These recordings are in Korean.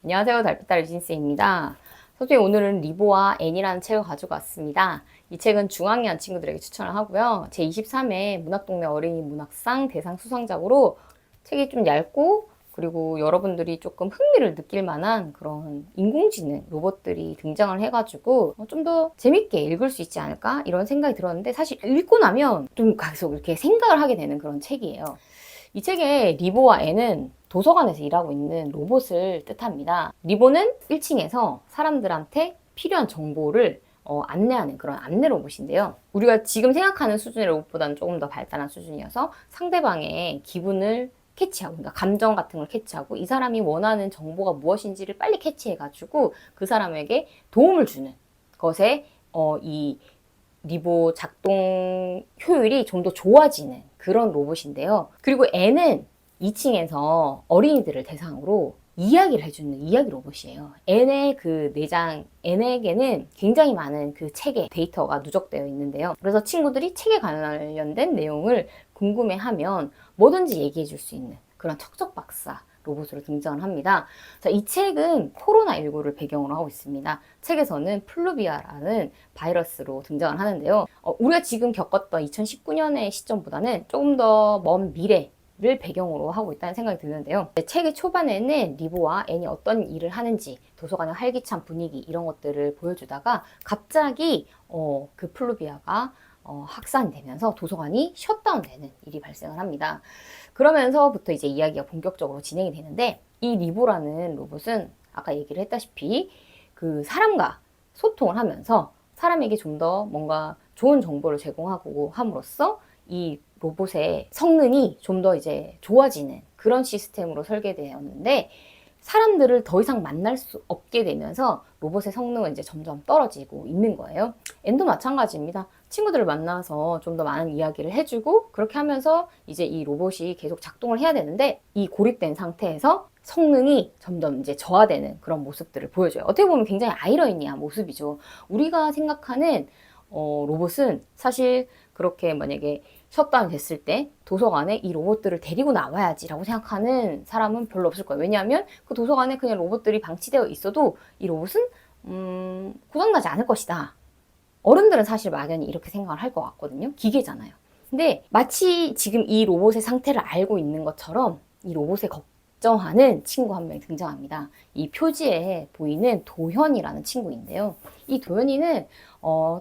안녕하세요. 달빛딸 유진스입니다. 선생님, 오늘은 리보와 앤이라는 책을 가지고 왔습니다. 이 책은 중학년 친구들에게 추천을 하고요. 제23회 문학동네 어린이 문학상 대상 수상작으로 책이 좀 얇고 그리고 여러분들이 조금 흥미를 느낄 만한 그런 인공지능 로봇들이 등장을 해가지고 좀 더 재밌게 읽을 수 있지 않을까 이런 생각이 들었는데, 사실 읽고 나면 좀 계속 이렇게 생각을 하게 되는 그런 책이에요. 이 책의 리보와 앤은 도서관에서 일하고 있는 로봇을 뜻합니다. 리보는 1층에서 사람들한테 필요한 정보를 안내하는 그런 안내 로봇인데요. 우리가 지금 생각하는 수준의 로봇보다는 조금 더 발달한 수준이어서 상대방의 기분을 캐치하고, 그러니까 감정 같은 걸 캐치하고, 이 사람이 원하는 정보가 무엇인지를 빨리 캐치해가지고 그 사람에게 도움을 주는 것에 이 리보 작동 효율이 좀 더 좋아지는 그런 로봇인데요. 그리고 앤은 2층에서 어린이들을 대상으로 이야기를 해주는 이야기 로봇이에요. 앤의 그 내장, 앤에게는 굉장히 많은 그 책의 데이터가 누적되어 있는데요. 그래서 친구들이 책에 관련된 내용을 궁금해하면 뭐든지 얘기해 줄 수 있는 그런 척척박사 로봇으로 등장을 합니다. 자, 이 책은 코로나19를 배경으로 하고 있습니다. 책에서는 플루비아라는 바이러스로 등장을 하는데요. 우리가 지금 겪었던 2019년의 시점보다는 조금 더 먼 미래를 배경으로 하고 있다는 생각이 드는데요. 책의 초반에는 리보와 앤이 어떤 일을 하는지, 도서관의 활기찬 분위기 이런 것들을 보여주다가 갑자기 그 플루비아가 확산이 되면서 도서관이 셧다운되는 일이 발생을 합니다. 그러면서부터 이제 이야기가 본격적으로 진행이 되는데, 이 리보라는 로봇은 아까 얘기를 했다시피 그 사람과 소통을 하면서 사람에게 좀 더 뭔가 좋은 정보를 제공하고 함으로써 이 로봇의 성능이 좀 더 이제 좋아지는 그런 시스템으로 설계되었는데, 사람들을 더 이상 만날 수 없게 되면서 로봇의 성능은 이제 점점 떨어지고 있는 거예요. 앤도 마찬가지입니다. 친구들을 만나서 좀 더 많은 이야기를 해주고, 그렇게 하면서 이제 이 로봇이 계속 작동을 해야 되는데, 이 고립된 상태에서 성능이 점점 이제 저하되는 그런 모습들을 보여줘요. 어떻게 보면 굉장히 아이러니한 모습이죠. 우리가 생각하는 로봇은 사실 그렇게 만약에 셧다운 됐을 때 도서관에 이 로봇들을 데리고 나와야지 라고 생각하는 사람은 별로 없을 거예요. 왜냐하면 그 도서관에 그냥 로봇들이 방치되어 있어도 이 로봇은 고장나지 않을 것이다. 어른들은 사실 막연히 이렇게 생각을 할 것 같거든요. 기계잖아요. 근데 마치 지금 이 로봇의 상태를 알고 있는 것처럼 이 로봇에 걱정하는 친구 한 명이 등장합니다. 이 표지에 보이는 도현이라는 친구인데요. 이 도현이는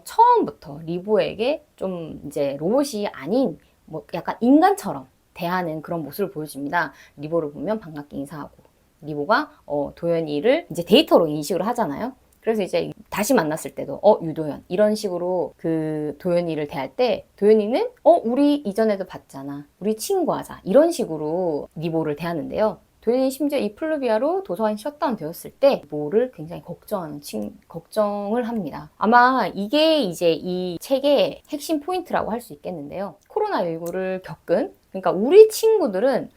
처음부터 리보에게 좀 이제 로봇이 아닌 뭐 약간 인간처럼 대하는 그런 모습을 보여줍니다. 리보를 보면 반갑게 인사하고, 리보가 도현이를 이제 데이터로 인식을 하잖아요. 그래서 이제 다시 만났을 때도 유도현 이런 식으로 그 도현이를 대할 때, 도현이는 우리 이전에도 봤잖아, 우리 친구하자 이런 식으로 리보를 대하는데요. 도현이 심지어 이 플루비아로 도서관이 셧다운 되었을 때 리보를 굉장히 걱정을 합니다. 아마 이게 이제 이 책의 핵심 포인트라고 할 수 있겠는데요. 코로나19를 겪은, 그러니까 우리 친구들은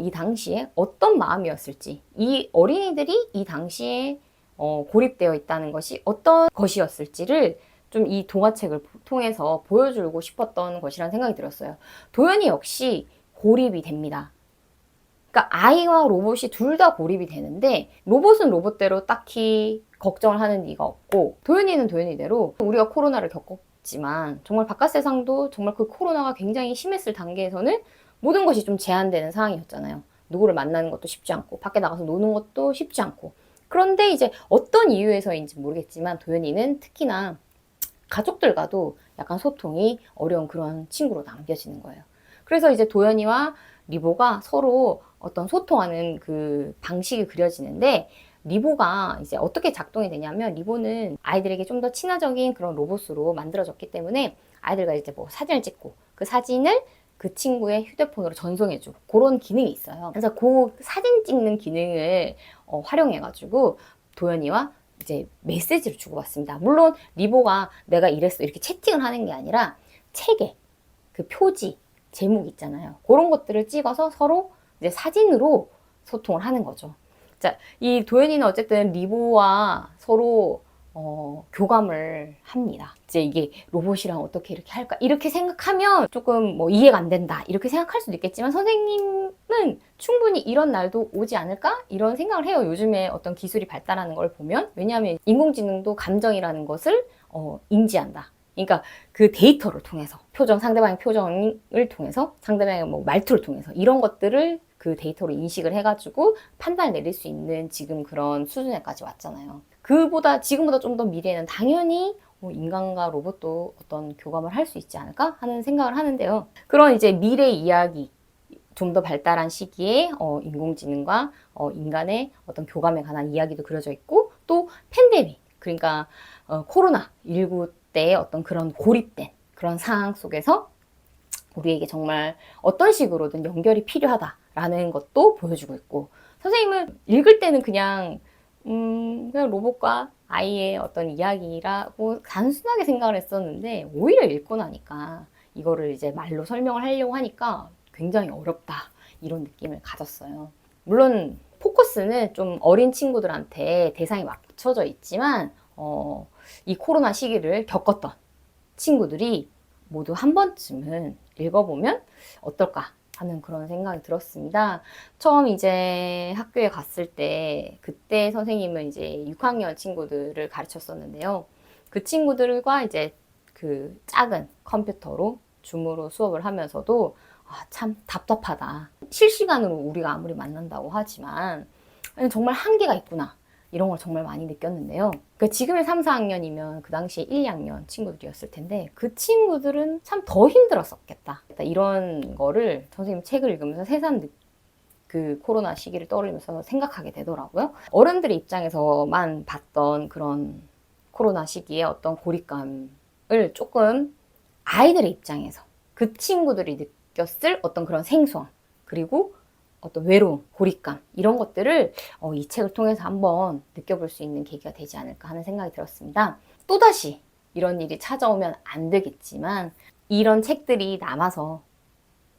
이 당시에 어떤 마음이었을지, 이 어린이들이 이 당시에 고립되어 있다는 것이 어떤 것이었을지를 좀 이 동화책을 통해서 보여주고 싶었던 것이라는 생각이 들었어요. 도연이 역시 고립이 됩니다. 그러니까 아이와 로봇이 둘 다 고립이 되는데, 로봇은 로봇대로 딱히 걱정을 하는 이가 없고, 도연이는 도연이대로 우리가 코로나를 겪었지만 정말 바깥 세상도 정말 그 코로나가 굉장히 심했을 단계에서는 모든 것이 좀 제한되는 상황이었잖아요. 누구를 만나는 것도 쉽지 않고, 밖에 나가서 노는 것도 쉽지 않고. 그런데 이제 어떤 이유에서인지 모르겠지만 도연이는 특히나 가족들과도 약간 소통이 어려운 그런 친구로 남겨지는 거예요. 그래서 이제 도연이와 리보가 서로 어떤 소통하는 그 방식이 그려지는데, 리보가 이제 어떻게 작동이 되냐면, 리보는 아이들에게 좀 더 친화적인 그런 로봇으로 만들어졌기 때문에 아이들과 이제 뭐 사진을 찍고 그 사진을 그 친구의 휴대폰으로 전송해주고 그런 기능이 있어요. 그래서 그 사진 찍는 기능을 활용해가지고 도연이와 이제 메시지를 주고받습니다. 물론 리보가 내가 이랬어 이렇게 채팅을 하는 게 아니라 책에 그 표지, 제목 있잖아요. 그런 것들을 찍어서 서로 이제 사진으로 소통을 하는 거죠. 자, 이 도연이는 어쨌든 리보와 서로 교감을 합니다. 이제 이게 로봇이랑 어떻게 이렇게 할까? 이렇게 생각하면 조금 뭐 이해가 안 된다. 이렇게 생각할 수도 있겠지만, 선생님 충분히 이런 날도 오지 않을까? 이런 생각을 해요. 요즘에 어떤 기술이 발달하는 걸 보면. 왜냐하면 인공지능도 감정이라는 것을 인지한다. 그러니까 그 데이터를 통해서 상대방의 표정을 통해서 상대방의 뭐 말투를 통해서 이런 것들을 그 데이터로 인식을 해가지고 판단을 내릴 수 있는 지금 그런 수준에까지 왔잖아요. 지금보다 좀 더 미래에는 당연히 인간과 로봇도 어떤 교감을 할 수 있지 않을까 하는 생각을 하는데요. 그런 이제 미래 이야기, 좀 더 발달한 시기에 인공지능과 인간의 어떤 교감에 관한 이야기도 그려져 있고, 또 팬데믹, 그러니까 코로나19 때 어떤 그런 고립된 그런 상황 속에서 우리에게 정말 어떤 식으로든 연결이 필요하다라는 것도 보여주고 있고, 선생님은 읽을 때는 그냥 로봇과 아이의 어떤 이야기라고 단순하게 생각을 했었는데, 오히려 읽고 나니까 이거를 이제 말로 설명을 하려고 하니까 굉장히 어렵다, 이런 느낌을 가졌어요. 물론 포커스는 좀 어린 친구들한테 대상이 맞춰져 있지만 이 코로나 시기를 겪었던 친구들이 모두 한 번쯤은 읽어보면 어떨까 하는 그런 생각이 들었습니다. 처음 이제 학교에 갔을 때, 그때 선생님은 이제 6학년 친구들을 가르쳤었는데요. 그 친구들과 이제 그 작은 컴퓨터로 줌으로 수업을 하면서도 참 답답하다. 실시간으로 우리가 아무리 만난다고 하지만 정말 한계가 있구나, 이런 걸 정말 많이 느꼈는데요. 그러니까 지금의 3, 4학년이면 그 당시에 1, 2학년 친구들이었을 텐데 그 친구들은 참 더 힘들었었겠다. 이런 거를 선생님 책을 읽으면서 새삼 그 코로나 시기를 떠올리면서 생각하게 되더라고요. 어른들의 입장에서만 봤던 그런 코로나 시기에 어떤 고립감을 조금 아이들의 입장에서 그 친구들이 느꼈을 어떤 그런 생소함, 그리고 어떤 외로움, 고립감, 이런 것들을 이 책을 통해서 한번 느껴볼 수 있는 계기가 되지 않을까 하는 생각이 들었습니다. 또다시 이런 일이 찾아오면 안 되겠지만 이런 책들이 남아서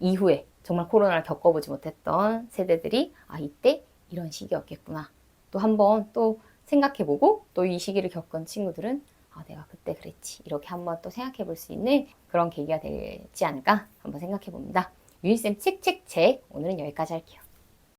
이후에 정말 코로나를 겪어보지 못했던 세대들이 이때 이런 시기였겠구나, 또 한번 또 생각해보고, 또 이 시기를 겪은 친구들은 내가 그때 그랬지, 이렇게 한번 또 생각해볼 수 있는 그런 계기가 되지 않을까 한번 생각해봅니다. 유인쌤 책 오늘은 여기까지 할게요.